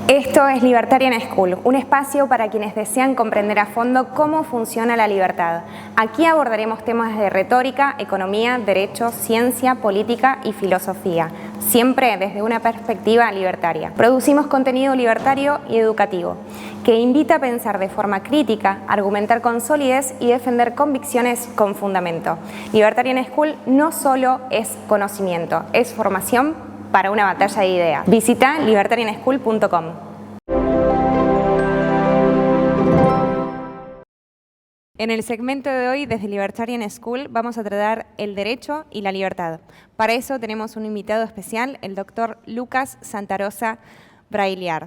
Esto es Libertarian School, un espacio para quienes desean comprender a fondo cómo funciona la libertad. Aquí abordaremos temas de retórica, economía, derecho, ciencia, política y filosofía, siempre desde una perspectiva libertaria. Producimos contenido libertario y educativo, que invita a pensar de forma crítica, argumentar con solidez y defender convicciones con fundamento. Libertarian School no solo es conocimiento, es formación para una batalla de ideas. Visita libertarianschool.com. En el segmento de hoy, desde Libertarian School, vamos a tratar el derecho y la libertad. Para eso tenemos un invitado especial, el doctor Lucas Santarosa Braillard.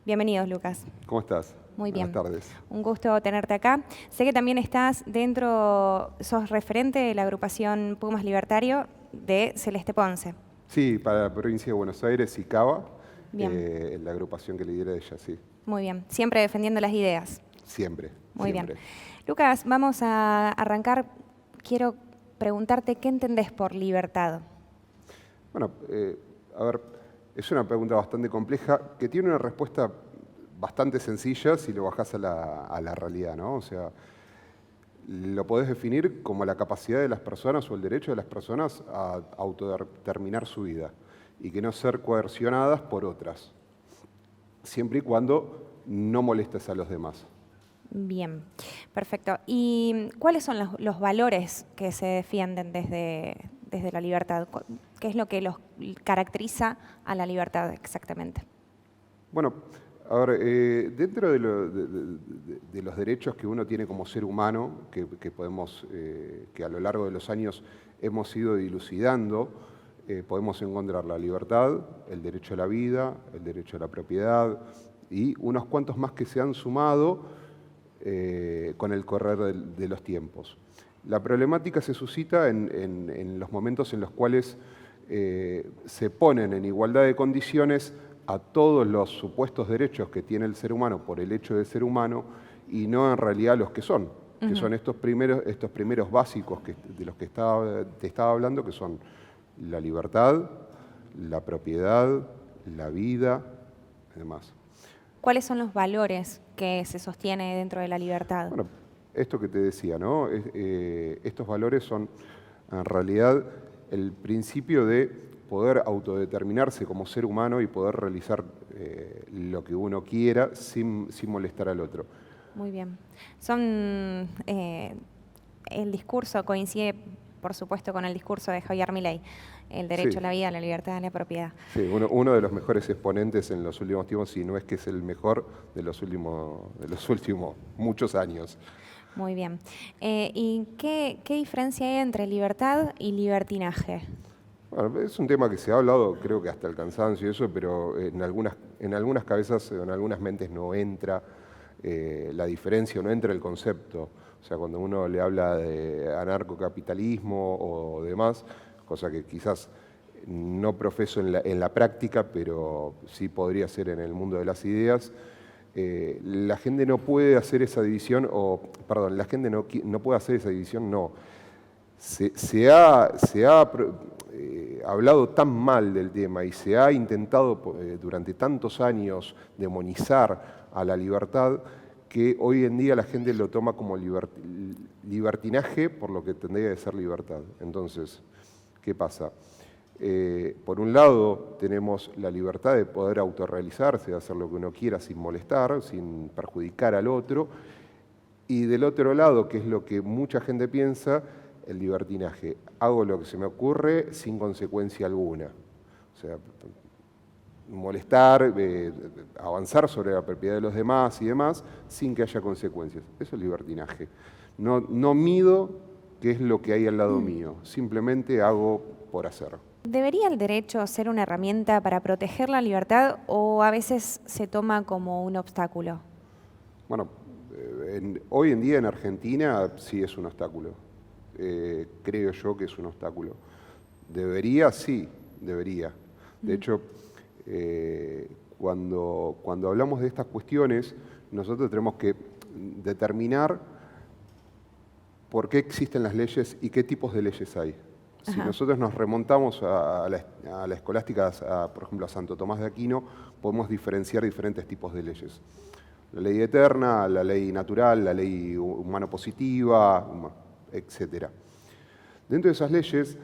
Bienvenidos, Lucas. ¿Cómo estás? Muy bien. Buenas tardes. Un gusto tenerte acá. Sé que también estás sos referente de la agrupación Pumas Libertario de Celeste Ponce. Sí, para la provincia de Buenos Aires y Cava, la agrupación que lidera ella, sí. Muy bien. Siempre defendiendo las ideas. Siempre. Muy siempre. bien. Lucas, vamos a arrancar. Quiero preguntarte, ¿qué entendés por libertad? Bueno, a ver, es una pregunta bastante compleja que tiene una respuesta bastante sencilla si lo bajás a la realidad, ¿no? O sea, lo podés definir como la capacidad de las personas o el derecho de las personas a autodeterminar su vida y que no ser coercionadas por otras, siempre y cuando no molestes a los demás. Bien, perfecto. ¿Y cuáles son los valores que se defienden desde la libertad? ¿Qué es lo que los caracteriza a la libertad exactamente? Bueno, a ver, dentro de los derechos que uno tiene como ser humano, que a lo largo de los años hemos ido dilucidando, podemos encontrar la libertad, el derecho a la vida, el derecho a la propiedad y unos cuantos más que se han sumado con el correr de los tiempos. La problemática se suscita en los momentos en los cuales se ponen en igualdad de condiciones a todos los supuestos derechos que tiene el ser humano por el hecho de ser humano y no en realidad los que son, que son estos primeros básicos de los que te estaba hablando, que son la libertad, la propiedad, la vida y demás. ¿Cuáles son los valores que se sostiene dentro de la libertad? Bueno, esto que te decía, ¿no? Estos valores son en realidad el principio de poder autodeterminarse como ser humano y poder realizar lo que uno quiera sin molestar al otro. Muy bien. El discurso coincide, por supuesto, con el discurso de Javier Milei, el derecho a la vida, la libertad y la propiedad. Sí, uno de los mejores exponentes en los últimos tiempos, si no es que es el mejor de los últimos muchos años. Muy bien. ¿Y qué diferencia hay entre libertad y libertinaje? Bueno, es un tema que se ha hablado, creo que hasta el cansancio y eso, pero en algunas cabezas, en algunas mentes no entra la diferencia, no entra el concepto. O sea, cuando uno le habla de anarcocapitalismo o demás, cosa que quizás no profeso en la práctica, pero sí podría ser en el mundo de las ideas, la gente no puede hacer esa división, la gente no puede hacer esa división, no. Se ha hablado tan mal del tema y se ha intentado durante tantos años demonizar a la libertad que hoy en día la gente lo toma como libertinaje por lo que tendría que ser libertad. Entonces, ¿qué pasa? Por un lado tenemos la libertad de poder autorrealizarse, de hacer lo que uno quiera sin molestar, sin perjudicar al otro, y del otro lado, que es lo que mucha gente piensa, el libertinaje. Hago lo que se me ocurre sin consecuencia alguna. O sea, molestar, avanzar sobre la propiedad de los demás y demás, sin que haya consecuencias. Eso es libertinaje. No mido qué es lo que hay al lado mío, simplemente hago por hacer. ¿Debería el derecho ser una herramienta para proteger la libertad o a veces se toma como un obstáculo? Bueno, hoy en día en Argentina sí es un obstáculo. Creo yo que es un obstáculo. ¿Debería? Sí, debería. De hecho, cuando hablamos de estas cuestiones, nosotros tenemos que determinar por qué existen las leyes y qué tipos de leyes hay. Si nosotros nos remontamos a la escolástica, por ejemplo, a Santo Tomás de Aquino, podemos diferenciar diferentes tipos de leyes. La ley eterna, la ley natural, la ley humano-positiva, etc. Dentro de esas leyes,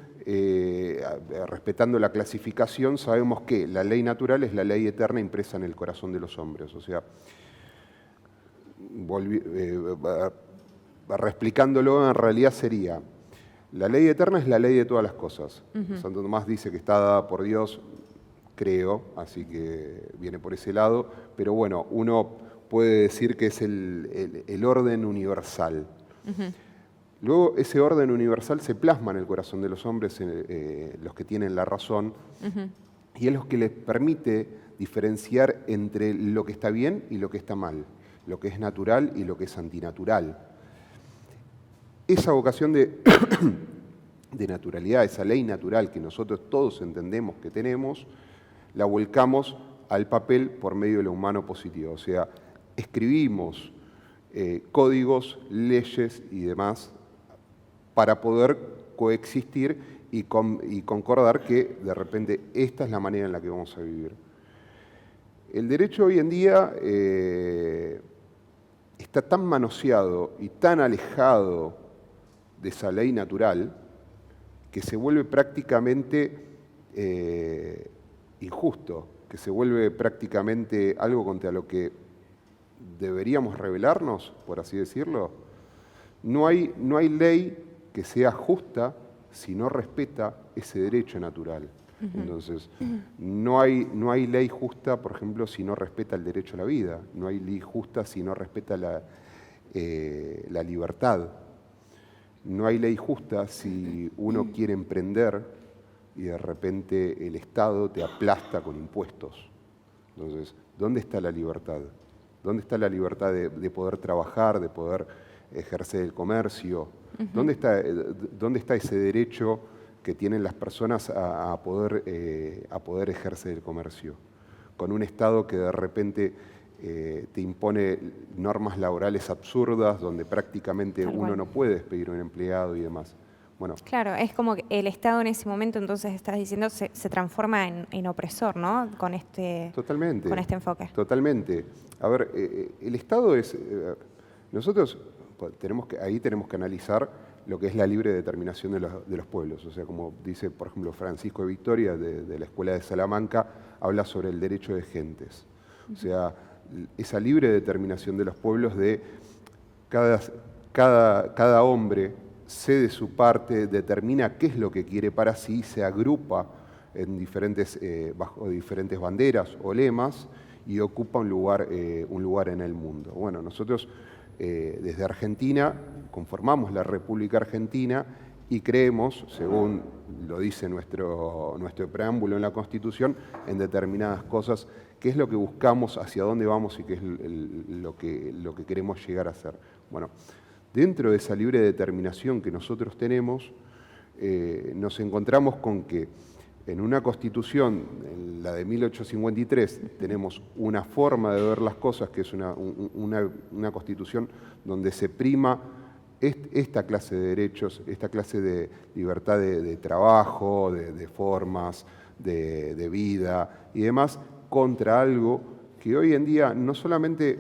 respetando la clasificación, sabemos que la ley natural es la ley eterna impresa en el corazón de los hombres. O sea, reexplicándolo, en realidad sería: la ley eterna es la ley de todas las cosas. Santo Tomás dice que está dada por Dios, creo, así que viene por ese lado, pero bueno, uno puede decir que es el orden universal. Luego ese orden universal se plasma en el corazón de los hombres, los que tienen la razón, y es lo que les permite diferenciar entre lo que está bien y lo que está mal, lo que es natural y lo que es antinatural. Esa vocación de naturalidad, esa ley natural que nosotros todos entendemos que tenemos, la volcamos al papel por medio de lo humano positivo. O sea, escribimos códigos, leyes y demás para poder coexistir y concordar que de repente esta es la manera en la que vamos a vivir. El derecho hoy en día está tan manoseado y tan alejado de esa ley natural que se vuelve prácticamente injusto, que se vuelve prácticamente algo contra lo que deberíamos rebelarnos, por así decirlo. No hay ley que sea justa si no respeta ese derecho natural. Entonces, no hay ley justa, por ejemplo, si no respeta el derecho a la vida. No hay ley justa si no respeta la libertad. No hay ley justa si uno quiere emprender y de repente el Estado te aplasta con impuestos. Entonces, ¿dónde está la libertad? ¿Dónde está la libertad de poder trabajar, de poder ejercer el comercio? ¿Dónde está ese derecho que tienen las personas a poder ejercer el comercio? Con un Estado que de repente te impone normas laborales absurdas, donde prácticamente uno no puede despedir a un empleado y demás. Bueno, claro, es como que el Estado en ese momento, entonces estás diciendo, se transforma en opresor, ¿no? Con este enfoque. Totalmente. A ver, el Estado es... nosotros tenemos que analizar lo que es la libre determinación de los pueblos. O sea, como dice, por ejemplo, Francisco de Victoria, de la Escuela de Salamanca, habla sobre el derecho de gentes. O sea, esa libre determinación de los pueblos de cada hombre cede su parte, determina qué es lo que quiere para sí, se agrupa en bajo diferentes banderas o lemas y ocupa un lugar en el mundo. Bueno, nosotros desde Argentina conformamos la República Argentina y creemos, según lo dice nuestro preámbulo en la Constitución, en determinadas cosas, qué es lo que buscamos, hacia dónde vamos y qué es lo que queremos llegar a ser. Bueno, dentro de esa libre determinación que nosotros tenemos, nos encontramos con que en una Constitución, en la de 1853, tenemos una forma de ver las cosas, que es una Constitución donde se prima esta clase de derechos, esta clase de libertad de trabajo, de formas, de vida y demás, contra algo que hoy en día no solamente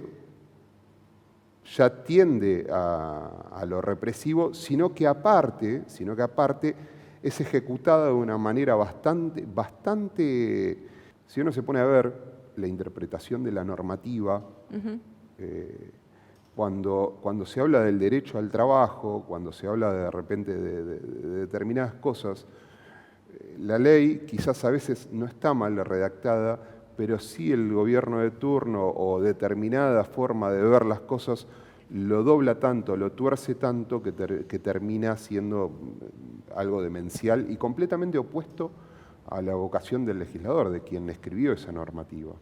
ya tiende a lo represivo, sino que aparte es ejecutada de una manera bastante, si uno se pone a ver la interpretación de la normativa, cuando se habla del derecho al trabajo, cuando se habla de repente de determinadas cosas, la ley quizás a veces no está mal redactada, pero sí el gobierno de turno o determinada forma de ver las cosas lo dobla tanto, lo tuerce tanto que termina siendo algo demencial y completamente opuesto a la vocación del legislador, de quien escribió esa normativa.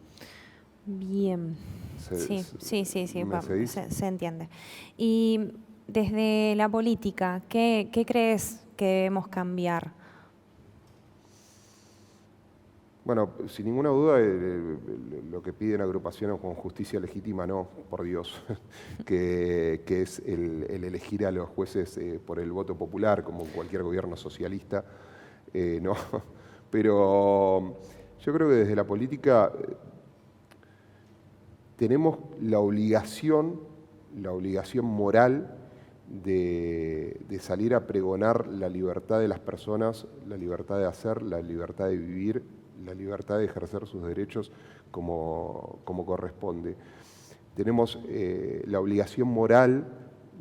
Bien, sí, se entiende. Y desde la política, ¿qué crees que debemos cambiar? Bueno, sin ninguna duda, lo que piden agrupaciones con justicia legítima, no, por Dios, que es el elegir a los jueces por el voto popular, como cualquier gobierno socialista, no. Pero yo creo que desde la política tenemos la obligación moral de salir a pregonar la libertad de las personas, la libertad de hacer, la libertad de vivir, la libertad de ejercer sus derechos como corresponde. Tenemos la obligación moral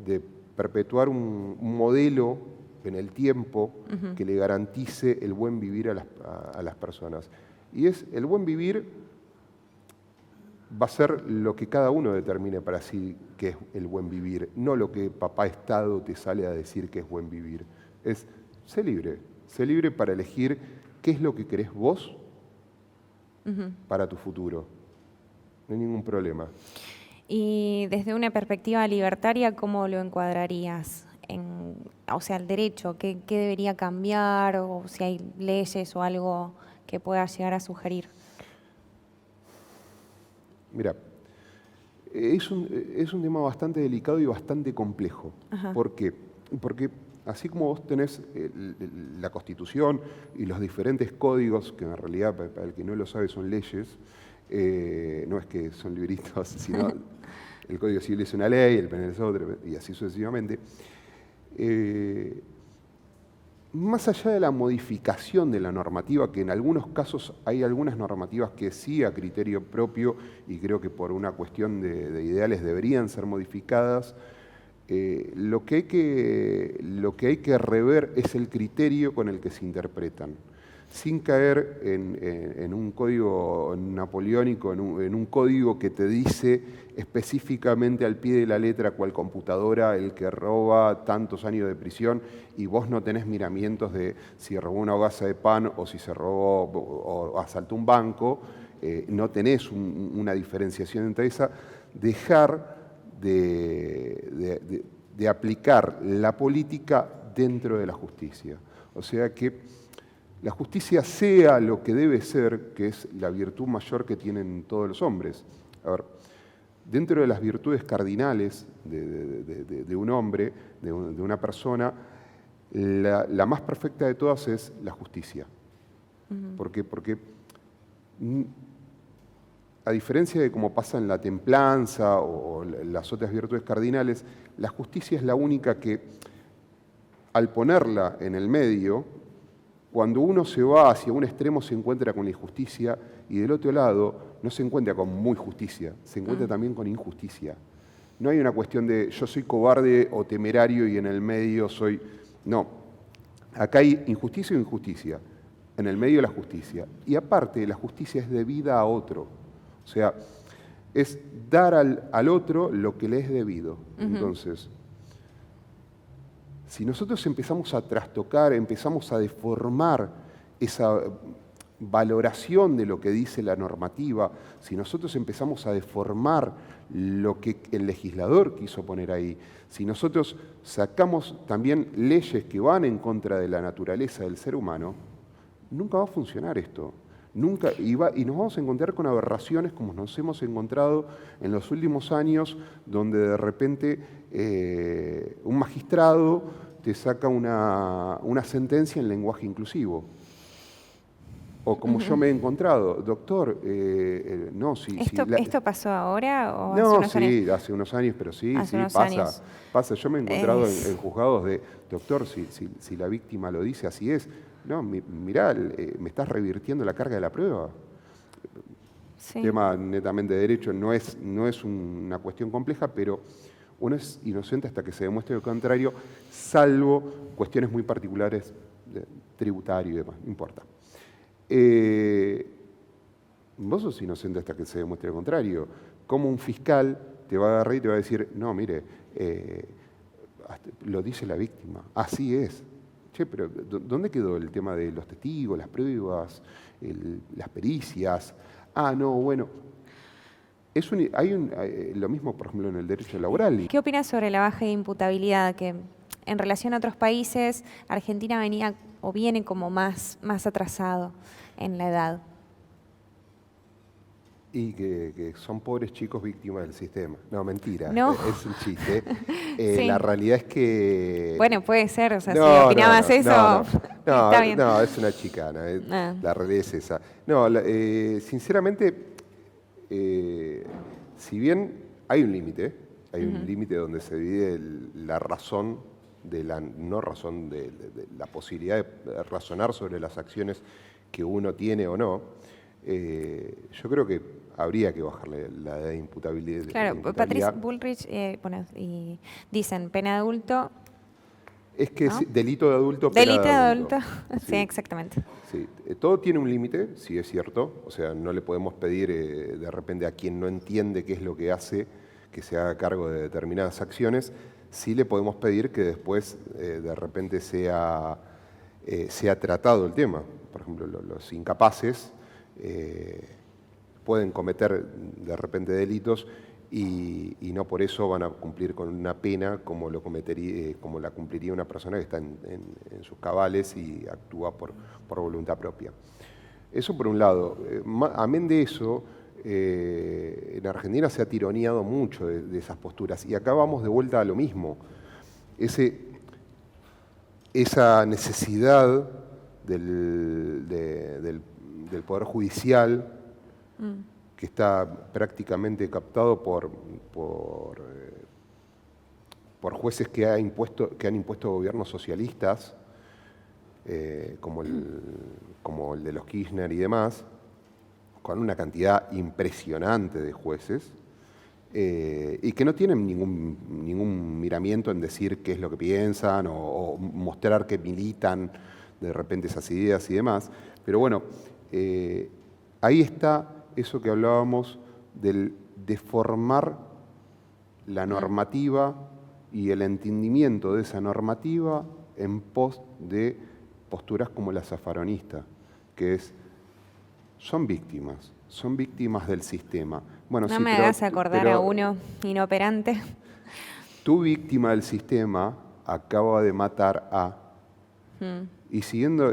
de perpetuar un modelo en el tiempo que le garantice el buen vivir a las personas. Y el buen vivir va a ser lo que cada uno determine para sí que es el buen vivir, no lo que papá Estado te sale a decir que es buen vivir. Sé libre para elegir qué es lo que querés vos para tu futuro. No hay ningún problema. Y desde una perspectiva libertaria, ¿cómo lo encuadrarías? O sea, el derecho, ¿qué debería cambiar? O si hay leyes o algo que pueda llegar a sugerir. Mira, es un tema bastante delicado y bastante complejo. ¿Por qué? Porque así como vos tenés la Constitución y los diferentes códigos, que en realidad, para el que no lo sabe, son leyes, no es que son libritos, sino el Código Civil es una ley, el penal es otra, y así sucesivamente. Más allá de la modificación de la normativa, que en algunos casos hay algunas normativas que sí a criterio propio, y creo que por una cuestión de ideales deberían ser modificadas, lo que hay que rever es el criterio con el que se interpretan, sin caer en un código napoleónico, en un código que te dice específicamente al pie de la letra cual computadora el que roba tantos años de prisión y vos no tenés miramientos de si robó una hogaza de pan o si se robó o asaltó un banco, no tenés una diferenciación entre esa. Dejar de aplicar la política dentro de la justicia. O sea que la justicia sea lo que debe ser, que es la virtud mayor que tienen todos los hombres. A ver, dentro de las virtudes cardinales de un hombre, de una persona, la más perfecta de todas es la justicia. ¿Por qué? Porque a diferencia de como pasa en la templanza o las otras virtudes cardinales, la justicia es la única que, al ponerla en el medio, cuando uno se va hacia un extremo se encuentra con la injusticia y del otro lado no se encuentra con muy justicia, se encuentra también con injusticia. No hay una cuestión de yo soy cobarde o temerario y en el medio soy... No, acá hay injusticia o injusticia, en el medio la justicia. Y aparte, la justicia es debida a otro. O sea, es dar al otro lo que le es debido. Entonces, si nosotros empezamos a trastocar, empezamos a deformar esa valoración de lo que dice la normativa, si nosotros empezamos a deformar lo que el legislador quiso poner ahí, si nosotros sacamos también leyes que van en contra de la naturaleza del ser humano, nunca va a funcionar esto. Nunca, y nos vamos a encontrar con aberraciones como nos hemos encontrado en los últimos años, donde de repente un magistrado te saca una sentencia en lenguaje inclusivo. O como yo me he encontrado, doctor, no, sí. ¿Esto pasó ahora o no, hace unos sí, años? hace unos años, pero sí, Años. pasa. Yo me he encontrado en juzgados de, doctor, si la víctima lo dice, así es. No, mirá, me estás revirtiendo la carga de la prueba. Sí. Tema netamente de derecho, no es una cuestión compleja, pero uno es inocente hasta que se demuestre lo contrario, salvo cuestiones muy particulares de tributario y demás, no importa. Vos sos inocente hasta que se demuestre lo contrario. Como un fiscal te va a agarrar y te va a decir, no, mire, lo dice la víctima, así es. Che, pero ¿dónde quedó el tema de los testigos, las pruebas, las pericias? Ah, no, bueno. Lo mismo, por ejemplo, en el derecho laboral. ¿Qué opinas sobre la baja de imputabilidad? Que en relación a otros países, Argentina venía o viene como más atrasado en la edad. Y que son pobres chicos víctimas del sistema. No, mentira, No. Es un chiste. Sí. La realidad es que... Bueno, puede ser, o sea, No, si opinabas eso, está bien. No, es una chicana, la realidad es esa. No, sinceramente, si bien hay un límite donde se divide la razón de la no razón, de la posibilidad de razonar sobre las acciones que uno tiene o no, yo creo que habría que bajarle la edad de imputabilidad. Claro, Patrice Bullrich, y dicen pena de adulto. Es que ¿no? Delito de adulto, pena Delito de adulto. Sí, exactamente. Sí. Todo tiene un límite, sí es cierto. O sea, no le podemos pedir de repente a quien no entiende qué es lo que hace que se haga cargo de determinadas acciones. Sí le podemos pedir que después de repente sea tratado el tema. Por ejemplo, los incapaces pueden cometer de repente delitos y no por eso van a cumplir con una pena como la cumpliría una persona que está en sus cabales y actúa por voluntad propia. Eso por un lado. Amén de eso, en Argentina se ha tironeado mucho de esas posturas y acá vamos de vuelta a lo mismo. Esa necesidad del Poder Judicial que está prácticamente captado por jueces que han impuesto gobiernos socialistas, como el de los Kirchner y demás, con una cantidad impresionante de jueces, y que no tienen ningún miramiento en decir qué es lo que piensan o mostrar que militan de repente esas ideas y demás. Pero bueno, ahí está eso que hablábamos de formar la normativa y el entendimiento de esa normativa en pos de posturas como la zafaronista, que son víctimas del sistema. Bueno, no me hagas acordar a uno inoperante. Tu víctima del sistema acaba de matar a... Y siguiendo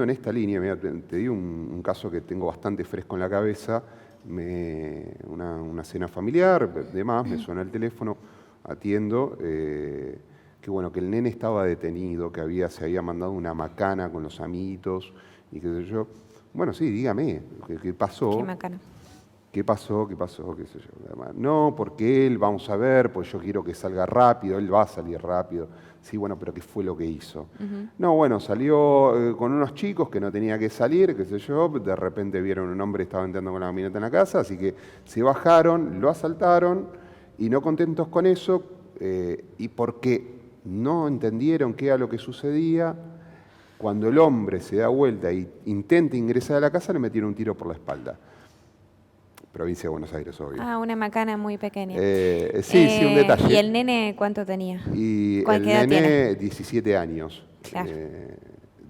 en esta línea, mira, te digo un caso que tengo bastante fresco en la cabeza, una cena familiar, demás, me suena el teléfono, atiendo, que el nene estaba detenido, que se había mandado una macana con los amiguitos, y qué sé yo. Bueno, sí, dígame, ¿qué pasó? ¿Qué macana? ¿Qué pasó? ¿Qué sé yo? Además, no, porque él, vamos a ver, pues yo quiero que salga rápido, él va a salir rápido. Sí, bueno, pero ¿qué fue lo que hizo? No, bueno, salió con unos chicos que no tenía que salir, qué sé yo, de repente vieron un hombre que estaba entrando con la camioneta en la casa, así que se bajaron, lo asaltaron, y no contentos con eso, y porque no entendieron qué era lo que sucedía, cuando el hombre se da vuelta e intenta ingresar a la casa, le metieron un tiro por la espalda. Provincia de Buenos Aires, obvio. Ah, una macana muy pequeña. Sí, un detalle. ¿Y el nene cuánto tenía? Y ¿Cuál el edad nene, tiene? 17 años. Claro.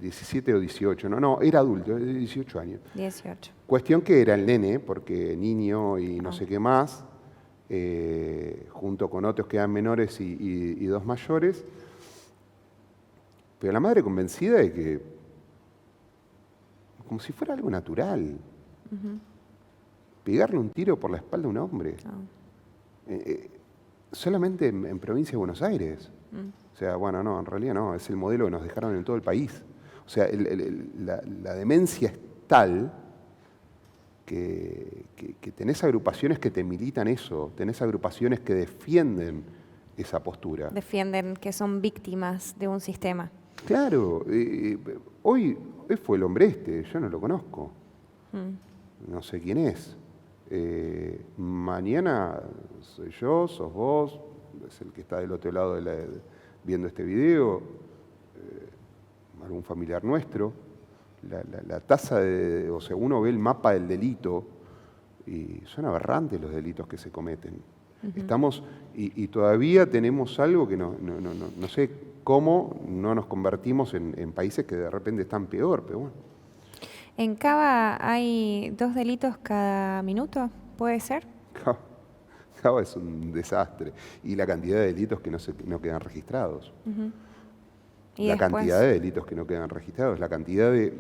17 o 18, no, era adulto, 18 años. 18. Cuestión que era el nene, porque niño y no sé qué más, junto con otros que eran menores y dos mayores, pero la madre convencida de que, como si fuera algo natural, pegarle un tiro por la espalda a un hombre, solamente en provincia de Buenos Aires. O sea, bueno, no, en realidad no, es el modelo que nos dejaron en todo el país. O sea, la demencia es tal que tenés agrupaciones que te militan eso, tenés agrupaciones que defienden esa postura. Defienden que son víctimas de un sistema. Claro, hoy fue el hombre yo no lo conozco, no sé quién es. Mañana soy yo, sos vos, es el que está del otro lado viendo este video, algún familiar nuestro. La tasa o sea, uno ve el mapa del delito y son aberrantes los delitos que se cometen. Estamos, y todavía tenemos algo que no sé cómo no nos convertimos en países que de repente están peor, pero bueno. ¿En Cava hay 2 delitos cada minuto? ¿Puede ser? Cava es un desastre. Y la cantidad de delitos que no quedan registrados. ¿Y la después? Cantidad de delitos que no quedan registrados, la cantidad de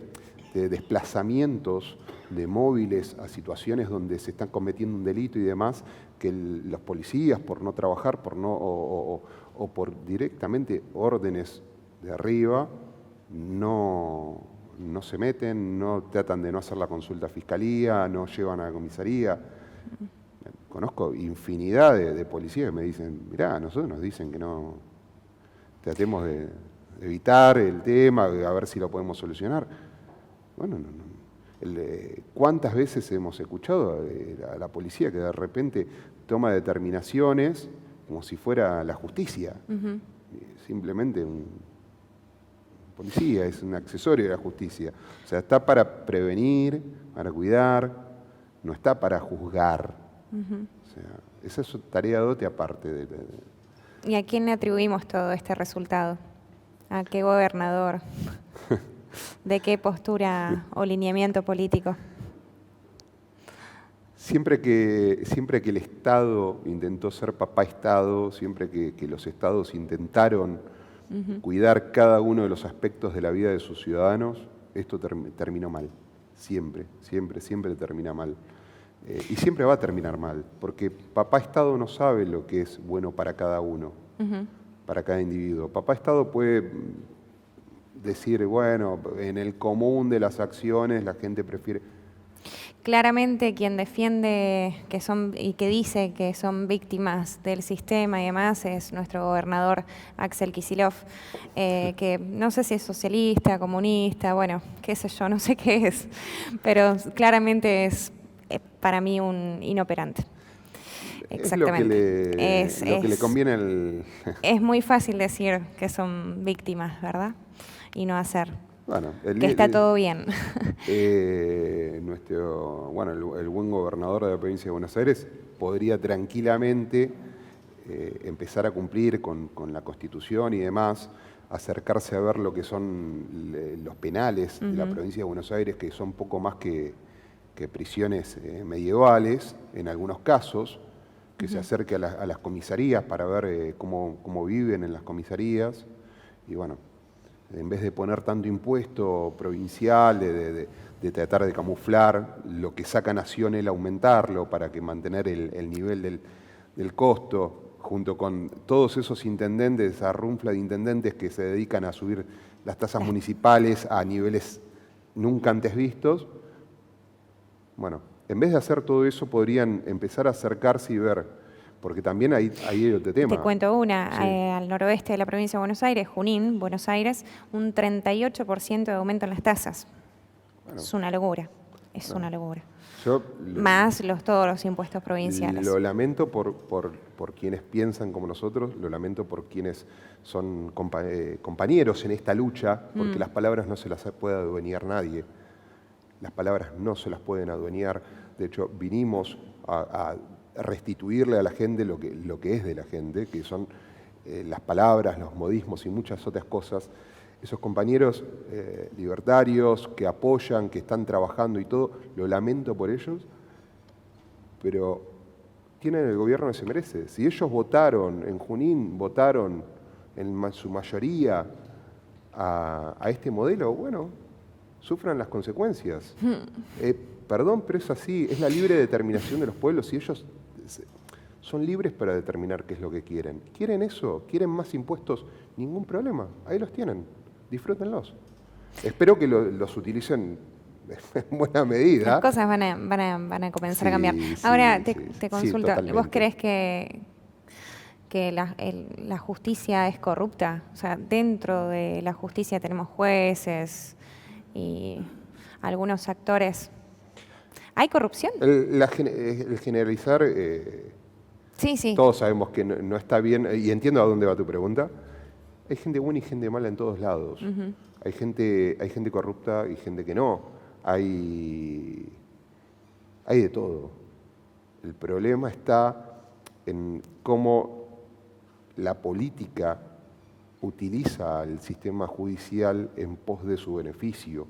desplazamientos de móviles a situaciones donde se están cometiendo un delito y demás, que los policías, por no trabajar, o por directamente órdenes de arriba, no se meten, no tratan de no hacer la consulta a fiscalía, no llevan a la comisaría. Conozco infinidad de policías que me dicen, mirá, a nosotros nos dicen que no, tratemos de evitar el tema, a ver si lo podemos solucionar. Bueno, ¿cuántas veces hemos escuchado a la policía que de repente toma determinaciones como si fuera la justicia? Simplemente un policía es un accesorio de la justicia. O sea, está para prevenir, para cuidar, no está para juzgar. O sea, esa es tarea dote aparte. ¿Y a quién le atribuimos todo este resultado? ¿A qué gobernador? ¿De qué postura o lineamiento político? Siempre que el Estado intentó ser papá Estado, siempre que los Estados intentaron cuidar cada uno de los aspectos de la vida de sus ciudadanos, esto terminó mal. Siempre termina mal. Y siempre va a terminar mal, porque papá Estado no sabe lo que es bueno para cada uno, para cada individuo. Papá Estado puede decir, bueno, en el común de las acciones la gente prefiere... Claramente quien defiende y que dice que son víctimas del sistema y demás es nuestro gobernador Axel Kicillof, que no sé si es socialista, comunista, bueno, qué sé yo, no sé qué es, pero claramente es para mí un inoperante. Exactamente. Es lo que le conviene al... Es muy fácil decir que son víctimas, ¿verdad? Y no hacer. Bueno, que está todo bien. El buen gobernador de la provincia de Buenos Aires podría tranquilamente empezar a cumplir con la Constitución y demás, acercarse a ver lo que son los penales de la provincia de Buenos Aires, que son poco más que prisiones medievales, en algunos casos, que se acerque a las comisarías para ver cómo viven en las comisarías, y bueno, en vez de poner tanto impuesto provincial, de tratar de camuflar lo que saca Nación, el aumentarlo para que mantener el nivel del costo, junto con todos esos intendentes, esa runfla de intendentes que se dedican a subir las tasas municipales a niveles nunca antes vistos. Bueno, en vez de hacer todo eso, podrían empezar a acercarse y ver. Porque también hay otro tema. Te cuento una, sí. Al noroeste de la provincia de Buenos Aires, Junín, Buenos Aires, un 38% de aumento en las tasas. Bueno, es una locura, una locura. Más todos los impuestos provinciales. Lo lamento por quienes piensan como nosotros, lo lamento por quienes son compañeros en esta lucha, porque las palabras no se las puede adueñar nadie. Las palabras no se las pueden adueñar. De hecho, vinimos a restituirle a la gente lo que es de la gente, que son las palabras, los modismos y muchas otras cosas. Esos compañeros libertarios que apoyan, que están trabajando y todo, lo lamento por ellos, pero tienen el gobierno que se merece. Si ellos votaron en Junín, votaron en su mayoría a este modelo, bueno, sufran las consecuencias. Perdón, pero es así, es la libre determinación de los pueblos y ellos son libres para determinar qué es lo que quieren. ¿Quieren eso? ¿Quieren más impuestos? Ningún problema, ahí los tienen, disfrútenlos. Espero que los utilicen en buena medida. Las cosas van a comenzar a cambiar. Ahora te consulto, ¿vos crees que la justicia es corrupta? O sea, dentro de la justicia tenemos jueces y algunos actores. ¿Hay corrupción? El generalizar, sí. Todos sabemos que no está bien, y entiendo a dónde va tu pregunta. Hay gente buena y gente mala en todos lados. Hay gente corrupta y gente que no. Hay de todo. El problema está en cómo la política utiliza el sistema judicial en pos de su beneficio,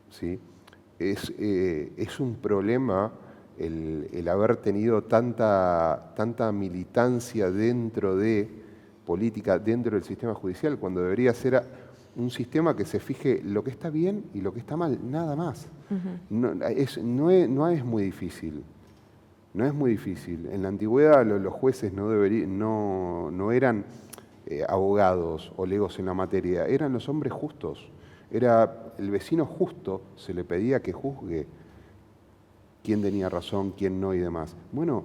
¿sí? Es un problema el haber tenido tanta militancia dentro de política, dentro del sistema judicial, cuando debería ser un sistema que se fije lo que está bien y lo que está mal, nada más. No es muy difícil. No es muy difícil. En la antigüedad los jueces no eran abogados o legos en la materia, eran los hombres justos. Era el vecino justo, se le pedía que juzgue quién tenía razón, quién no y demás. Bueno,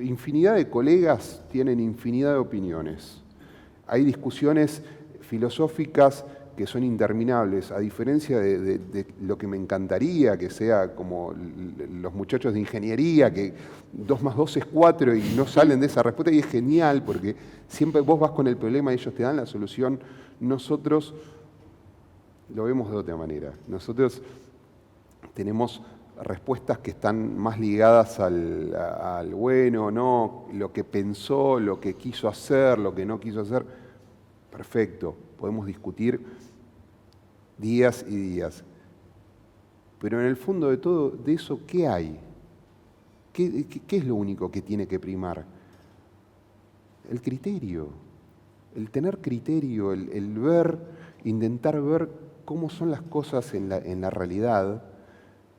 infinidad de colegas tienen infinidad de opiniones. Hay discusiones filosóficas que son interminables, a diferencia de lo que me encantaría que sea como los muchachos de ingeniería, que 2 más 2 es 4 y no salen de esa respuesta, y es genial porque siempre vos vas con el problema y ellos te dan la solución. Nosotros lo vemos de otra manera. Nosotros tenemos respuestas que están más ligadas al bueno, no, lo que pensó, lo que quiso hacer, lo que no quiso hacer. Perfecto, podemos discutir días y días. Pero en el fondo de todo, de eso, ¿qué hay? ¿Qué es lo único que tiene que primar? El criterio, el tener criterio, el ver, intentar ver cómo son las cosas en la realidad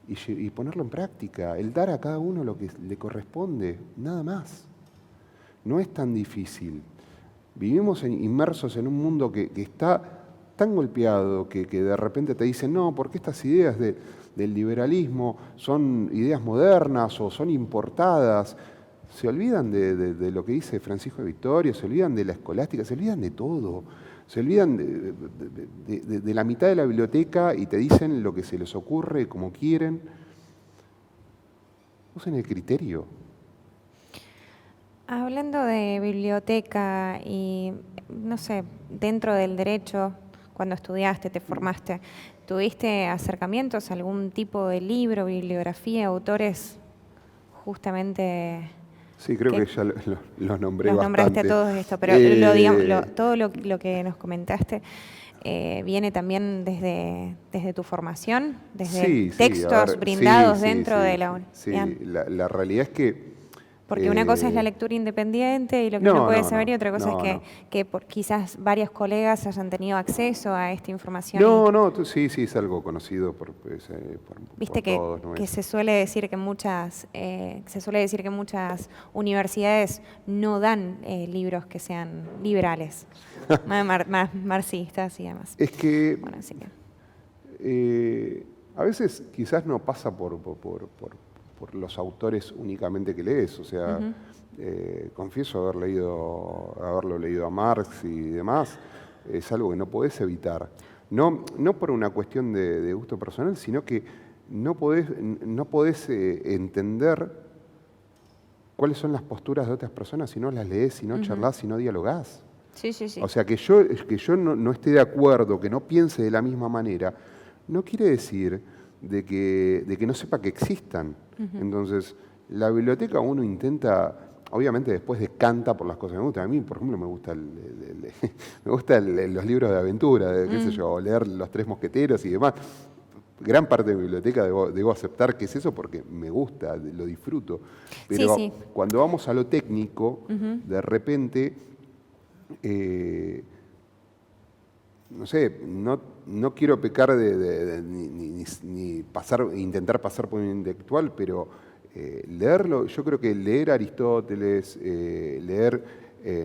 y ponerlo en práctica, el dar a cada uno lo que le corresponde, nada más. No es tan difícil. Vivimos inmersos en un mundo que está tan golpeado que de repente te dicen, no, porque estas ideas del liberalismo son ideas modernas o son importadas. Se olvidan de lo que dice Francisco de Vitoria, se olvidan de la escolástica, se olvidan de todo. Se olvidan de la mitad de la biblioteca y te dicen lo que se les ocurre, como quieren. Usen el criterio. Hablando de biblioteca y, no sé, dentro del derecho, cuando estudiaste, te formaste, ¿tuviste acercamientos a algún tipo de libro, bibliografía, autores justamente? Sí, creo que ya los nombré bastante. Los nombraste a todos esto, pero todo lo que nos comentaste viene también desde tu formación, desde textos brindados dentro de la universidad. Sí, la realidad es que... Porque una cosa es la lectura independiente y lo que uno puede saber, y otra cosa es que quizás varios colegas hayan tenido acceso a esta información. Sí, es algo conocido por Viste todos. Que se suele decir que muchas universidades no dan libros que sean liberales, más marxistas y demás. Es que, bueno, así que a veces quizás no pasa por los autores únicamente que lees, o sea, confieso haberlo leído a Marx y demás, es algo que no podés evitar. No por una cuestión de gusto personal, sino que no podés entender cuáles son las posturas de otras personas si no las lees, si no charlás, si no dialogás. Sí. O sea, que yo no esté de acuerdo, que no piense de la misma manera, no quiere decir de que no sepa que existan. Entonces, la biblioteca uno intenta, obviamente después decanta por las cosas que me gustan. A mí, por ejemplo, me gustan los libros de aventura, qué sé yo, leer Los Tres Mosqueteros y demás. Gran parte de mi biblioteca debo aceptar que es eso porque me gusta, lo disfruto. Pero cuando vamos a lo técnico, de repente... no sé, no quiero pecar ni intentar pasar por un intelectual, pero leerlo, yo creo que leer a Aristóteles,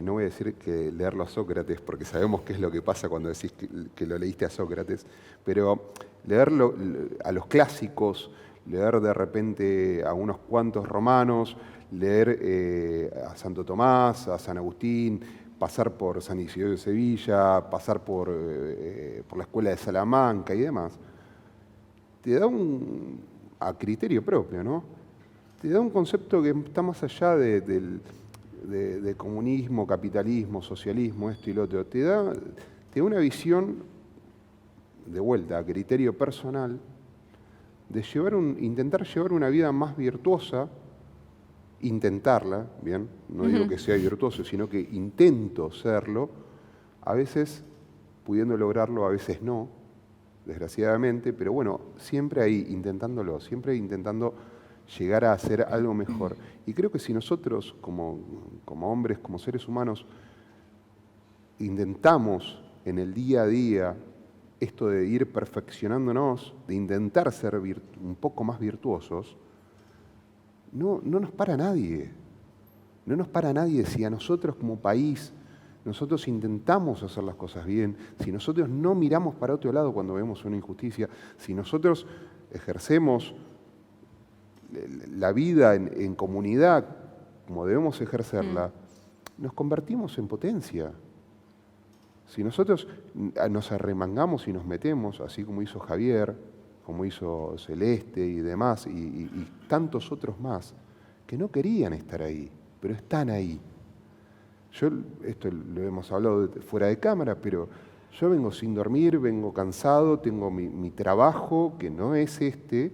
no voy a decir que leerlo a Sócrates, porque sabemos qué es lo que pasa cuando decís que lo leíste a Sócrates, pero leerlo a los clásicos, leer de repente a unos cuantos romanos, leer a Santo Tomás, a San Agustín, pasar por San Isidro de Sevilla, pasar por la Escuela de Salamanca y demás, te da a criterio propio, ¿no? Te da un concepto que está más allá de comunismo, capitalismo, socialismo, esto y lo otro. Te da una visión, de vuelta, a criterio personal, de intentar llevar una vida más virtuosa, intentarla, bien, no digo que sea virtuoso, sino que intento serlo, a veces pudiendo lograrlo, a veces no, desgraciadamente, pero bueno, siempre ahí intentándolo, siempre intentando llegar a hacer algo mejor. Y creo que si nosotros, como hombres, como seres humanos, intentamos en el día a día esto de ir perfeccionándonos, de intentar ser un poco más virtuosos, no nos para nadie. No nos para nadie si a nosotros como país, nosotros intentamos hacer las cosas bien, si nosotros no miramos para otro lado cuando vemos una injusticia, si nosotros ejercemos la vida en comunidad como debemos ejercerla, nos convertimos en potencia. Si nosotros nos arremangamos y nos metemos, así como hizo Javier, como hizo Celeste y demás, y tantos otros más, que no querían estar ahí, pero están ahí. Yo, esto lo hemos hablado fuera de cámara, pero yo vengo sin dormir, vengo cansado, tengo mi trabajo, que no es este,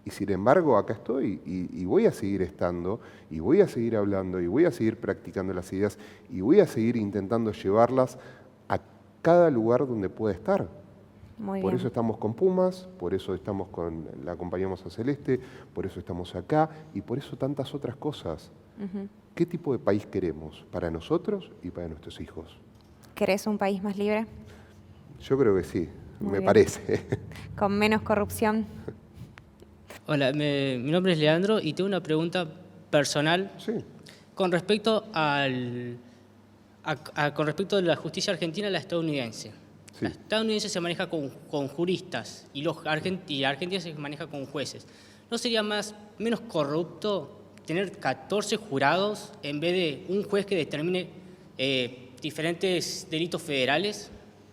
y sin embargo acá estoy, y voy a seguir estando, y voy a seguir hablando, y voy a seguir practicando las ideas, y voy a seguir intentando llevarlas a cada lugar donde pueda estar. Muy por bien. eso estamos con Pumas, por eso la acompañamos a Celeste, por eso estamos acá, y por eso tantas otras cosas. ¿Qué tipo de país queremos para nosotros y para nuestros hijos? ¿Querés un país más libre? Yo creo que sí, Muy me bien. parece. ¿Con menos corrupción? Hola, mi nombre es Leandro y tengo una pregunta personal Sí. con respecto con respecto de la justicia argentina a la estadounidense. Sí. La estadounidense se maneja con juristas y la argentina se maneja con jueces. ¿No sería menos corrupto tener 14 jurados en vez de un juez que determine diferentes delitos federales?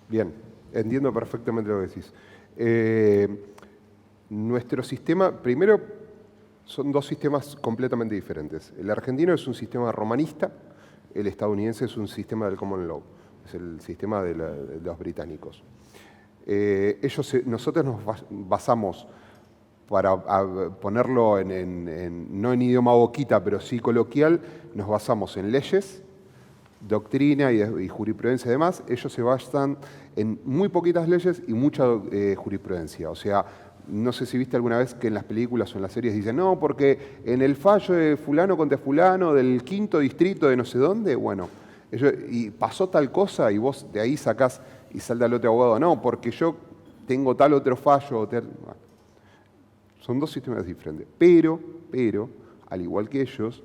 Bien, entiendo perfectamente lo que decís. Nuestro sistema, primero, son dos sistemas completamente diferentes. El argentino es un sistema romanista, el estadounidense es un sistema del common law, es el sistema de los británicos. Nosotros nos basamos, para ponerlo no en idioma boquita, pero sí coloquial, nos basamos en leyes, doctrina y jurisprudencia y demás. Ellos se basan en muy poquitas leyes y mucha jurisprudencia. O sea, no sé si viste alguna vez que en las películas o en las series dicen, no, porque en el fallo de fulano contra fulano del 5º distrito de no sé dónde, bueno, y pasó tal cosa y vos de ahí sacás y salta el otro abogado, no, porque yo tengo tal otro fallo. Bueno, son dos sistemas diferentes. Pero, al igual que ellos,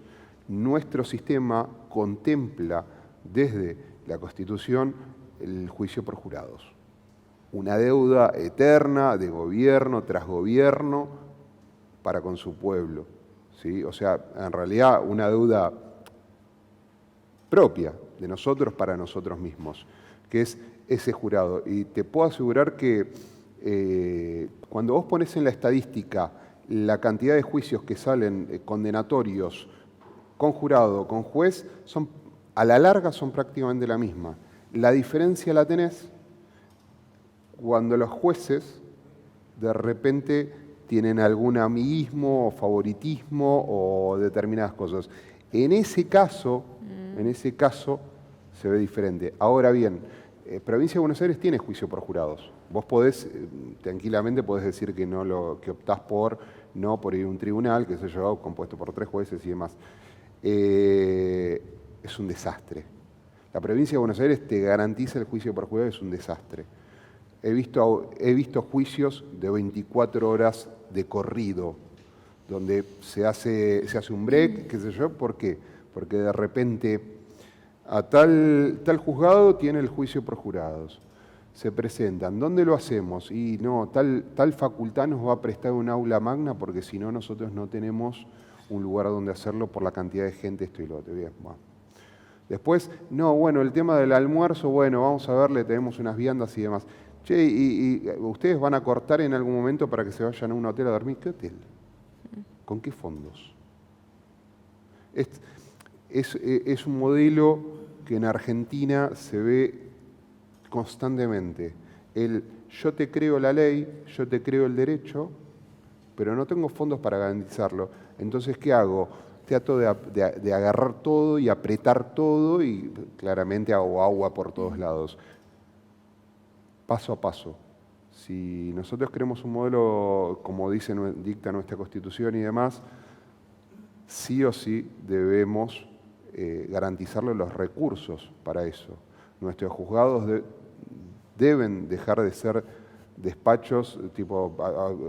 nuestro sistema contempla desde la Constitución el juicio por jurados. Una deuda eterna de gobierno tras gobierno para con su pueblo, ¿sí? O sea, en realidad una deuda propia de nosotros para nosotros mismos, que es ese jurado. Y te puedo asegurar que cuando vos pones en la estadística la cantidad de juicios que salen condenatorios con jurado, con juez, a la larga son prácticamente la misma. La diferencia la tenés cuando los jueces de repente tienen algún amiguismo o favoritismo o determinadas cosas. En ese caso se ve diferente. Ahora bien, Provincia de Buenos Aires tiene juicio por jurados. Vos tranquilamente podés decir que que optás por ir a un tribunal, que se yo, compuesto por 3 jueces y demás. Es un desastre. La Provincia de Buenos Aires te garantiza el juicio por jurados, es un desastre. He visto juicios de 24 horas de corrido, donde se hace un break, qué sé yo. ¿Por qué? Porque de repente a tal juzgado tiene el juicio por jurados. Se presentan. ¿Dónde lo hacemos? Y no, tal facultad nos va a prestar un aula magna porque si no nosotros no tenemos un lugar donde hacerlo por la cantidad de gente, esto y lo otro. Bien, bueno. Después, el tema del almuerzo, vamos a ver, le tenemos unas viandas y demás. Che, ¿y ustedes van a cortar en algún momento para que se vayan a un hotel a dormir? ¿Qué hotel? ¿Con qué fondos? Es un modelo que en Argentina se ve constantemente. Yo te creo la ley, yo te creo el derecho, pero no tengo fondos para garantizarlo. Entonces, ¿qué hago? Trato de agarrar todo y apretar todo y claramente hago agua por todos lados. Paso a paso. Si nosotros queremos un modelo, como dicta nuestra Constitución y demás, sí o sí debemos garantizarle los recursos para eso. Nuestros juzgados deben dejar de ser despachos, tipo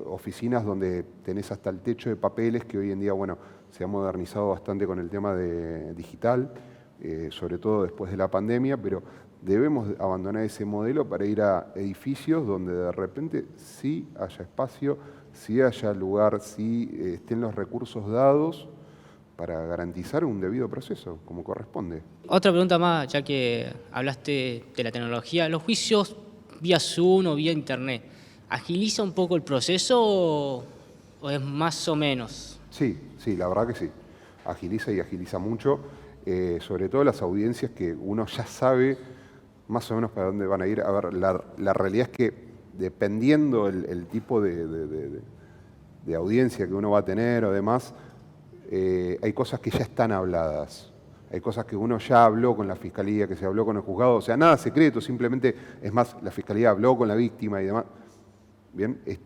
oficinas donde tenés hasta el techo de papeles, que hoy en día, bueno, se ha modernizado bastante con el tema de digital, sobre todo después de la pandemia, pero debemos abandonar ese modelo para ir a edificios donde de repente sí haya espacio, sí haya lugar, sí estén los recursos dados para garantizar un debido proceso, como corresponde. Otra pregunta más, ya que hablaste de la tecnología. ¿Los juicios vía Zoom o vía Internet agiliza un poco el proceso o es más o menos? Sí, la verdad que sí. Agiliza y agiliza mucho, sobre todo las audiencias que uno ya sabe más o menos para dónde van a ir. A ver, la realidad es que dependiendo el tipo de audiencia que uno va a tener o demás, hay cosas que ya están habladas. Hay cosas que uno ya habló con la fiscalía, que se habló con el juzgado, o sea, nada secreto, simplemente, es más, la fiscalía habló con la víctima y demás. Bien, es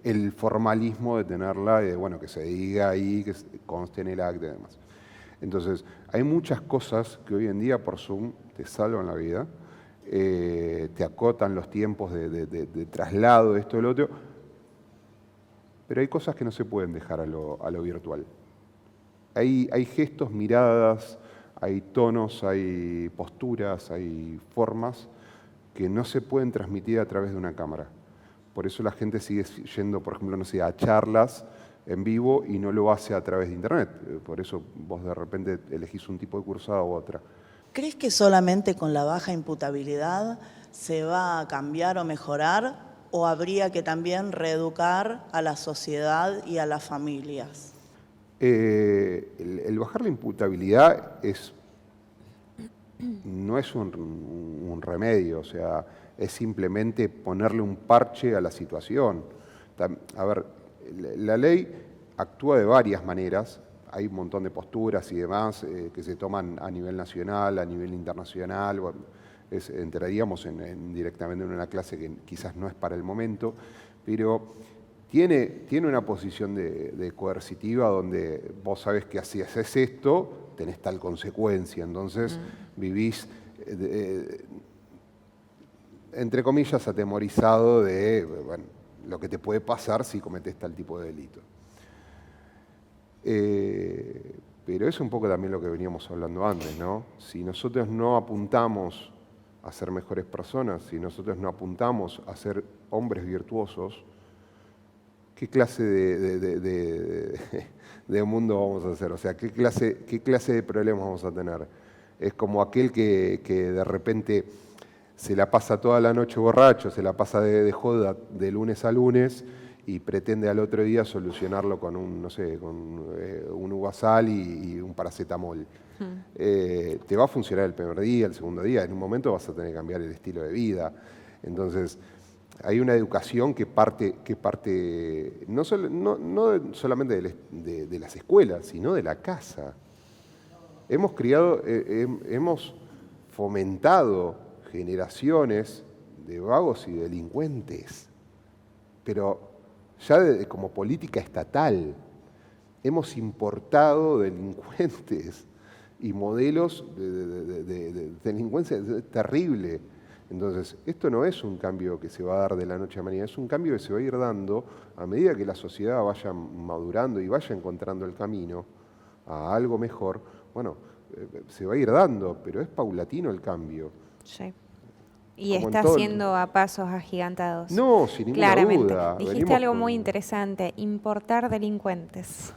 el formalismo de tenerla, y bueno, que se diga ahí, que conste en el acta y demás. Entonces, hay muchas cosas que hoy en día por Zoom te salvan la vida, te acotan los tiempos de traslado, esto y lo otro, pero hay cosas que no se pueden dejar a lo virtual. Hay gestos, miradas, hay tonos, hay posturas, hay formas que no se pueden transmitir a través de una cámara. Por eso la gente sigue yendo, por ejemplo, no sé, a charlas en vivo y no lo hace a través de internet. Por eso vos de repente elegís un tipo de cursada u otra. ¿Crees que solamente con la baja imputabilidad se va a cambiar o mejorar, o habría que también reeducar a la sociedad y a las familias? El bajar la imputabilidad no es un remedio, o sea, es simplemente ponerle un parche a la situación. A ver, la ley actúa de varias maneras, hay un montón de posturas y demás que se toman a nivel nacional, a nivel internacional. Bueno, entraríamos directamente en una clase que quizás no es para el momento, pero tiene una posición de coercitiva donde vos sabés que si haces esto, tenés tal consecuencia, entonces vivís, entre comillas, atemorizado de bueno, lo que te puede pasar si cometés tal tipo de delito. Pero es un poco también lo que veníamos hablando antes, ¿no? Si nosotros no apuntamos a ser mejores personas, si nosotros no apuntamos a ser hombres virtuosos, ¿qué clase de mundo vamos a hacer? O sea, ¿qué clase de problemas vamos a tener? Es como aquel que de repente se la pasa toda la noche borracho, se la pasa de joda de lunes a lunes y pretende al otro día solucionarlo con un, no sé, con un uvasal y un paracetamol. Te va a funcionar el primer día, el segundo día, en un momento vas a tener que cambiar el estilo de vida. Entonces, hay una educación que parte no solamente de las escuelas, sino de la casa. Hemos hemos fomentado generaciones de vagos y delincuentes, pero ya como política estatal hemos importado delincuentes y modelos de delincuencia terrible. Entonces, esto no es un cambio que se va a dar de la noche a mañana, es un cambio que se va a ir dando a medida que la sociedad vaya madurando y vaya encontrando el camino a algo mejor. Bueno, se va a ir dando, pero es paulatino el cambio. Sí. Y está haciendo a pasos agigantados. No, sin ninguna claramente. duda. Dijiste algo muy interesante, importar delincuentes.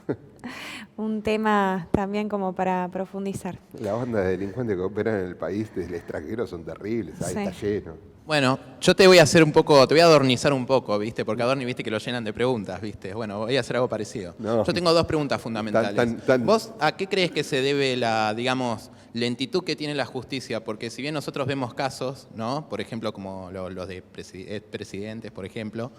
Un tema también como para profundizar. Las bandas de delincuentes que operan en el país desde el extranjero son terribles, ahí está lleno. Bueno, yo te voy a hacer un poco, te voy a adornizar un poco, ¿viste? Porque Adorni, ¿viste? Que lo llenan de preguntas, ¿viste? Bueno, voy a hacer algo parecido. No. Yo tengo dos preguntas fundamentales. ¿Vos a qué crees que se debe la, digamos, lentitud que tiene la justicia? Porque si bien nosotros vemos casos, ¿no? Por ejemplo, como los de presidentes, por ejemplo,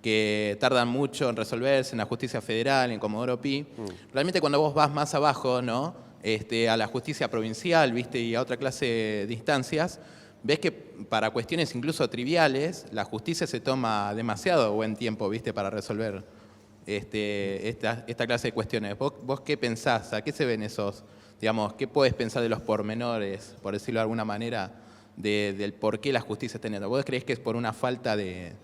que tardan mucho en resolverse en la justicia federal, en Comodoro Pi, realmente cuando vos vas más abajo, ¿no? A la justicia provincial, ¿viste? Y a otra clase de instancias, ves que para cuestiones incluso triviales, la justicia se toma demasiado buen tiempo, ¿viste? Para resolver esta clase de cuestiones. ¿Vos qué pensás? ¿A qué se ven esos, digamos, qué podés pensar de los pormenores, por decirlo de alguna manera, del por qué la justicia está teniendo. ¿Vos creés que es por una falta de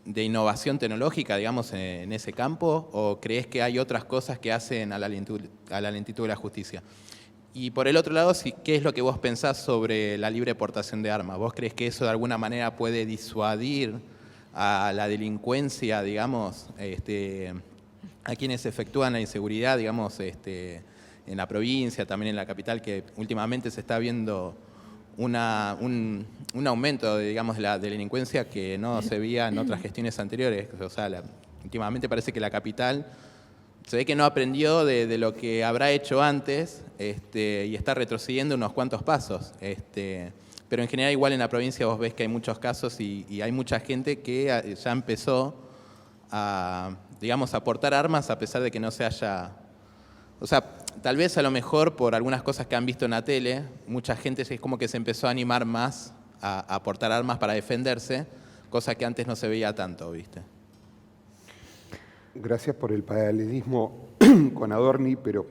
innovación tecnológica, digamos, en ese campo? ¿O creés que hay otras cosas que hacen a la lentitud de la justicia? Y por el otro lado, ¿qué es lo que vos pensás sobre la libre portación de armas? ¿Vos creés que eso de alguna manera puede disuadir a la delincuencia, digamos, a quienes efectúan la inseguridad, digamos, en la provincia, también en la capital, que últimamente se está viendo un aumento, digamos, de la delincuencia que no se veía en otras gestiones anteriores? O sea, últimamente parece que la capital se ve que no aprendió de lo que habrá hecho antes y está retrocediendo unos cuantos pasos. Pero en general igual en la provincia vos ves que hay muchos casos y hay mucha gente que ya empezó a, digamos, a portar armas a pesar de que no se haya... O sea, tal vez a lo mejor por algunas cosas que han visto en la tele, mucha gente es como que se empezó a animar más a portar armas para defenderse, cosa que antes no se veía tanto, ¿viste? Gracias por el paralelismo con Adorni, pero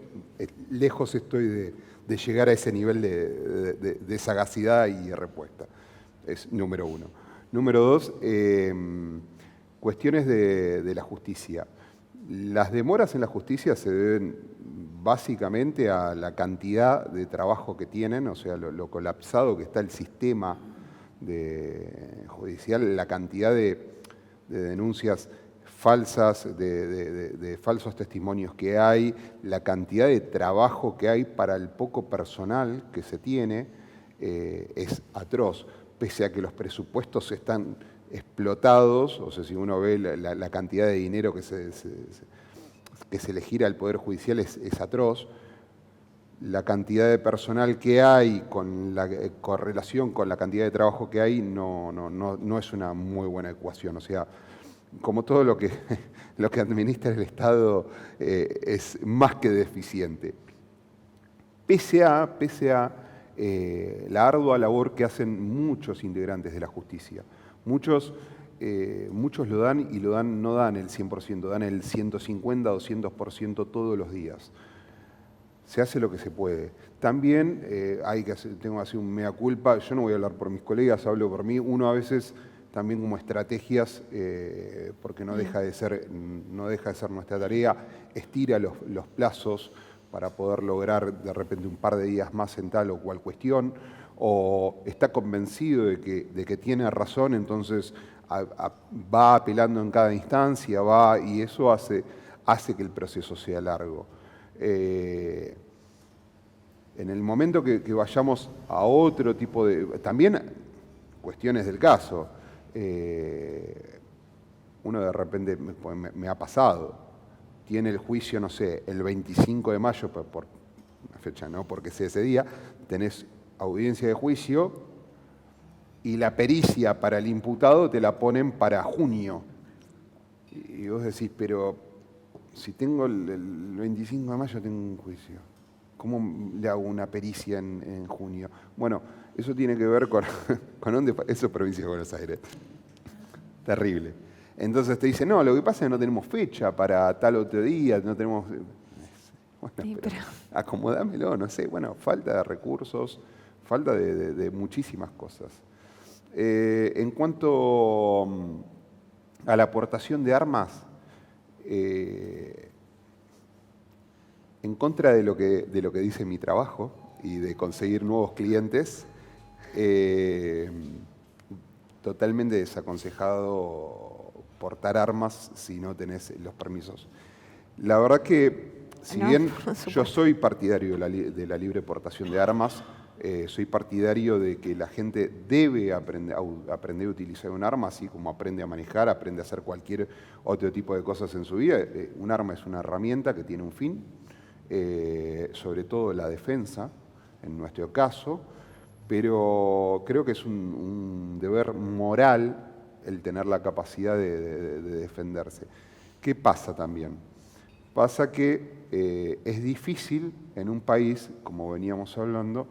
lejos estoy de llegar a ese nivel de sagacidad y de respuesta. Es número uno. Número dos, cuestiones de la justicia. Las demoras en la justicia se deben básicamente a la cantidad de trabajo que tienen, o sea, lo colapsado que está el sistema judicial, la cantidad de denuncias falsas, de falsos testimonios que hay, la cantidad de trabajo que hay para el poco personal que se tiene, es atroz, pese a que los presupuestos están explotados. O sea, si uno ve la cantidad de dinero que se le gira al Poder Judicial es atroz. La cantidad de personal que hay con la correlación con la cantidad de trabajo que hay no es una muy buena ecuación. O sea, como todo lo que administra el Estado es más que deficiente. Pese a la ardua labor que hacen muchos integrantes de la justicia. Muchos lo dan y no dan el 100%, dan el 150, 200% todos los días. Se hace lo que se puede. También tengo que hacer un mea culpa. Yo no voy a hablar por mis colegas, hablo por mí. Uno a veces también como estrategias, porque no deja de ser nuestra tarea, estira los plazos para poder lograr de repente un par de días más en tal o cual cuestión, o está convencido de que tiene razón, entonces va apelando en cada instancia, y eso hace que el proceso sea largo. En el momento que vayamos a otro tipo de... También cuestiones del caso. Uno de repente me ha pasado, tiene el juicio, no sé, el 25 de mayo, por una fecha, no porque sea ese día, tenés audiencia de juicio y la pericia para el imputado te la ponen para junio. Y vos decís, pero si tengo el 25 de mayo tengo un juicio, ¿cómo le hago una pericia en junio? Bueno, eso tiene que ver con dónde... Eso es provincia de Buenos Aires. Terrible. Entonces te dicen, no, lo que pasa es que no tenemos fecha para tal otro día, no tenemos... Bueno, sí, pero acomodámelo, no sé. Bueno, falta de recursos, falta de muchísimas cosas. En cuanto a la aportación de armas, en contra de lo que dice mi trabajo y de conseguir nuevos clientes, totalmente desaconsejado portar armas si no tenés los permisos. La verdad que, si bien yo soy partidario de la libre portación de armas, soy partidario de que la gente debe aprender a utilizar un arma, así como aprende a manejar, aprende a hacer cualquier otro tipo de cosas en su vida. Un arma es una herramienta que tiene un fin, sobre todo la defensa, en nuestro caso, pero creo que es un deber moral el tener la capacidad de defenderse. ¿Qué pasa también? Pasa que es difícil en un país, como veníamos hablando,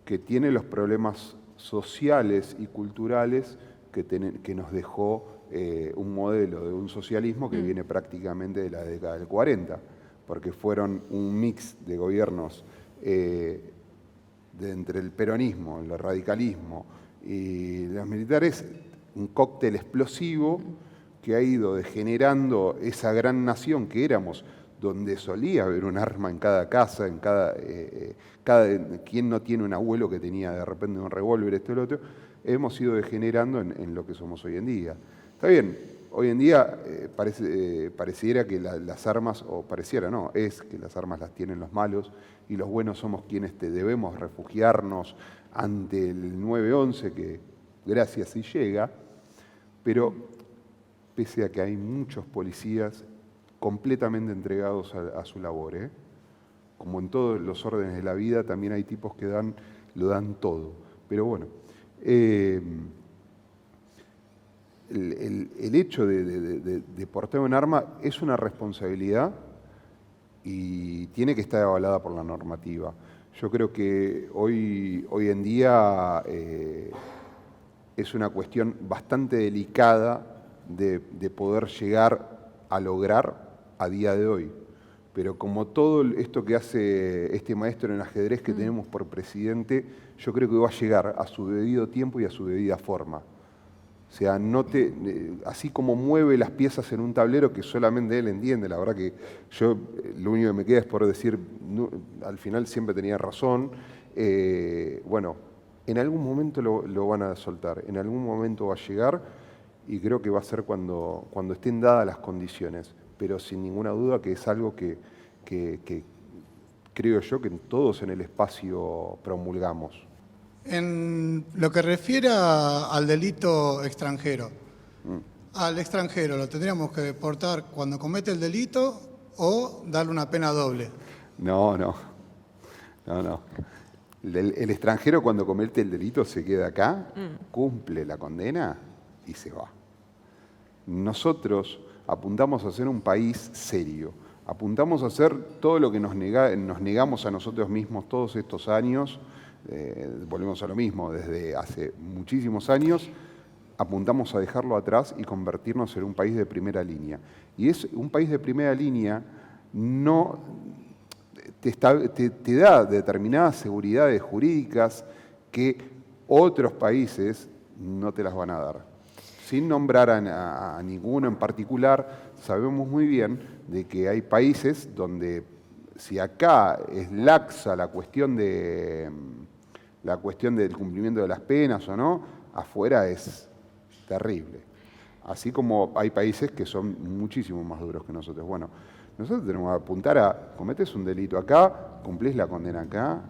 que tiene los problemas sociales y culturales que nos dejó un modelo de un socialismo que viene prácticamente de la década del 40, porque fueron un mix de gobiernos entre el peronismo, el radicalismo y los militares, un cóctel explosivo que ha ido degenerando esa gran nación que éramos, donde solía haber un arma en cada casa, en quien no tiene un abuelo que tenía de repente un revólver, esto y lo otro, hemos ido degenerando en lo que somos hoy en día. Está bien, hoy en día pareciera que las armas, o pareciera no, es que las armas las tienen los malos y los buenos somos quienes debemos refugiarnos ante el 911, que gracias sí llega, pero pese a que hay muchos policías completamente entregados a su labor, como en todos los órdenes de la vida, también hay tipos que lo dan todo. Pero bueno, el hecho de portar un arma es una responsabilidad y tiene que estar avalada por la normativa. Yo creo que hoy en día es una cuestión bastante delicada de poder llegar a lograr a día de hoy. Pero como todo esto que hace este maestro en ajedrez que tenemos por presidente, yo creo que va a llegar a su debido tiempo y a su debida forma. O sea, así como mueve las piezas en un tablero que solamente él entiende, la verdad que yo lo único que me queda es por decir, al final siempre tenía razón, bueno, en algún momento lo van a soltar, en algún momento va a llegar y creo que va a ser cuando estén dadas las condiciones, pero sin ninguna duda que es algo que creo yo que todos en el espacio promulgamos. En lo que refiere al delito extranjero, al extranjero lo tendríamos que deportar cuando comete el delito o darle una pena doble. No. El extranjero cuando comete el delito se queda acá, cumple la condena y se va. Nosotros apuntamos a ser un país serio, apuntamos a hacer todo lo que nos negamos a nosotros mismos todos estos años. Volvemos a lo mismo, desde hace muchísimos años apuntamos a dejarlo atrás y convertirnos en un país de primera línea. Y es un país de primera línea no te da determinadas seguridades jurídicas que otros países no te las van a dar. Sin nombrar a ninguno en particular, sabemos muy bien de que hay países donde si acá es laxa la cuestión del cumplimiento de las penas o no, afuera es terrible. Así como hay países que son muchísimo más duros que nosotros. Bueno, nosotros tenemos que apuntar a, cometes un delito acá, cumplís la condena acá,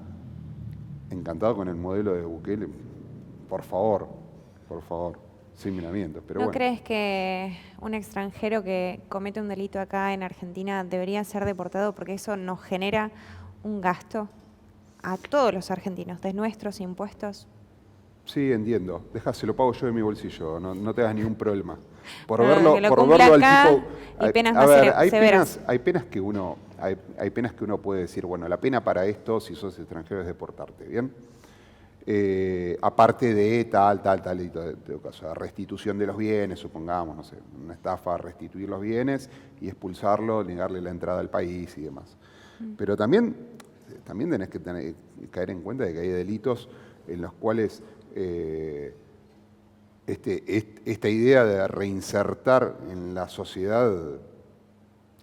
encantado con el modelo de Bukele, por favor, sin miramientos. Pero ¿No crees que un extranjero que comete un delito acá en Argentina debería ser deportado porque eso nos genera un gasto a todos los argentinos de nuestros impuestos? Sí, entiendo. Se lo pago yo de mi bolsillo, no te hagas ningún problema. Por verlo al tipo. Y penas más severas. Hay penas que uno puede decir, bueno, la pena para esto, si sos extranjero, es deportarte, ¿bien? Aparte de tal, y todo caso, restitución de los bienes, supongamos, no sé, una estafa, restituir los bienes y expulsarlo, negarle la entrada al país y demás. Pero también tenés que caer en cuenta de que hay delitos en los cuales esta idea de reinsertar en la sociedad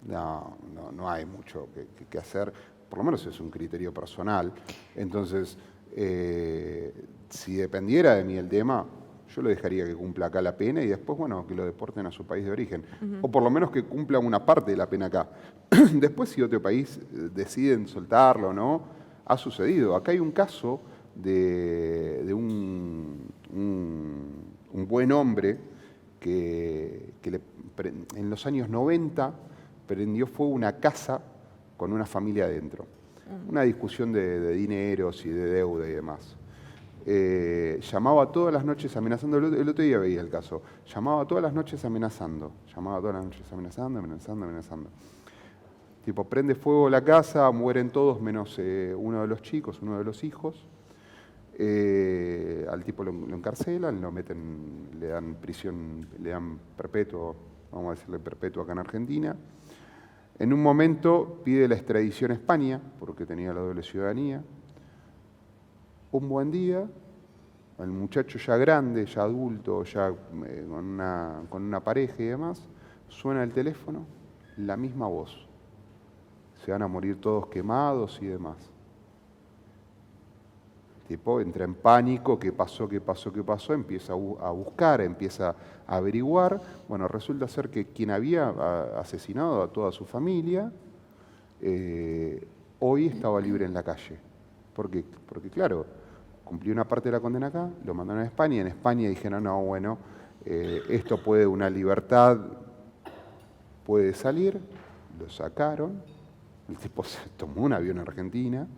no hay mucho que hacer, por lo menos es un criterio personal. Entonces, si dependiera de mí el tema, yo lo dejaría que cumpla acá la pena y después, bueno, que lo deporten a su país de origen. O por lo menos que cumpla una parte de la pena acá. Después, si otro país deciden soltarlo o no, ha sucedido. Acá hay un caso de un buen hombre que en los años 90 prendió fuego una casa con una familia adentro. Una discusión de dineros y de deuda y demás. Llamaba todas las noches amenazando, el otro día veía el caso, llamaba todas las noches amenazando. Tipo, prende fuego la casa, mueren todos menos uno de los chicos, uno de los hijos. Al tipo lo encarcelan, lo meten, le dan prisión, le dan perpetuo, vamos a decirle perpetuo acá en Argentina. En un momento pide la extradición a España, porque tenía la doble ciudadanía. Un buen día, el muchacho ya grande, ya adulto, ya con una pareja y demás, suena el teléfono, la misma voz. Se van a morir todos quemados y demás. El tipo entra en pánico, ¿qué pasó? Empieza a buscar, empieza a averiguar. Bueno, resulta ser que quien había asesinado a toda su familia, hoy estaba libre en la calle. ¿Por qué? Porque claro, cumplió una parte de la condena acá, lo mandaron a España, y en España dijeron, no, bueno, esto puede, una libertad puede salir, lo sacaron, el tipo se tomó un avión a Argentina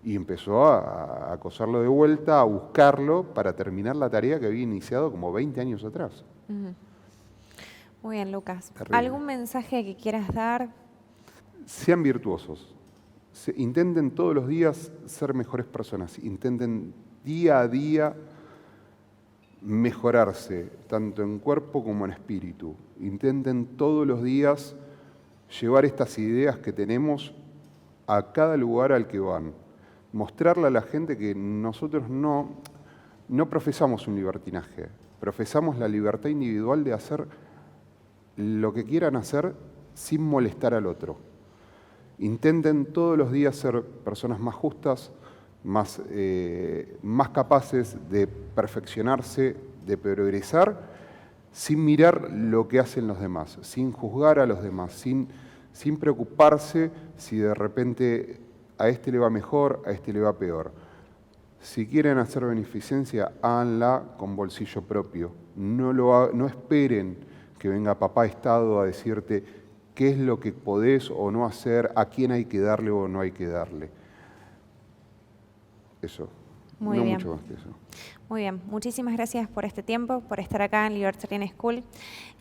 y empezó a acosarlo de vuelta, a buscarlo para terminar la tarea que había iniciado como 20 años atrás. Muy bien, Lucas. Terrible. ¿Algún mensaje que quieras dar? Sean virtuosos. Intenten todos los días ser mejores personas. Intenten día a día mejorarse, tanto en cuerpo como en espíritu. Intenten todos los días llevar estas ideas que tenemos a cada lugar al que van. Mostrarle a la gente que nosotros no profesamos un libertinaje, profesamos la libertad individual de hacer lo que quieran hacer sin molestar al otro. Intenten todos los días ser personas más justas, más capaces de perfeccionarse, de progresar, sin mirar lo que hacen los demás, sin juzgar a los demás, sin preocuparse si de repente a este le va mejor, a este le va peor. Si quieren hacer beneficencia, háganla con bolsillo propio. No esperen que venga papá Estado a decirte qué es lo que podés o no hacer, a quién hay que darle o no hay que darle. Eso. Muy no bien. Mucho más que eso. Muy bien. Muchísimas gracias por este tiempo, por estar acá en Libertarian School.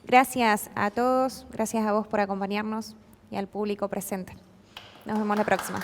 Gracias a todos, gracias a vos por acompañarnos y al público presente. Nos vemos la próxima.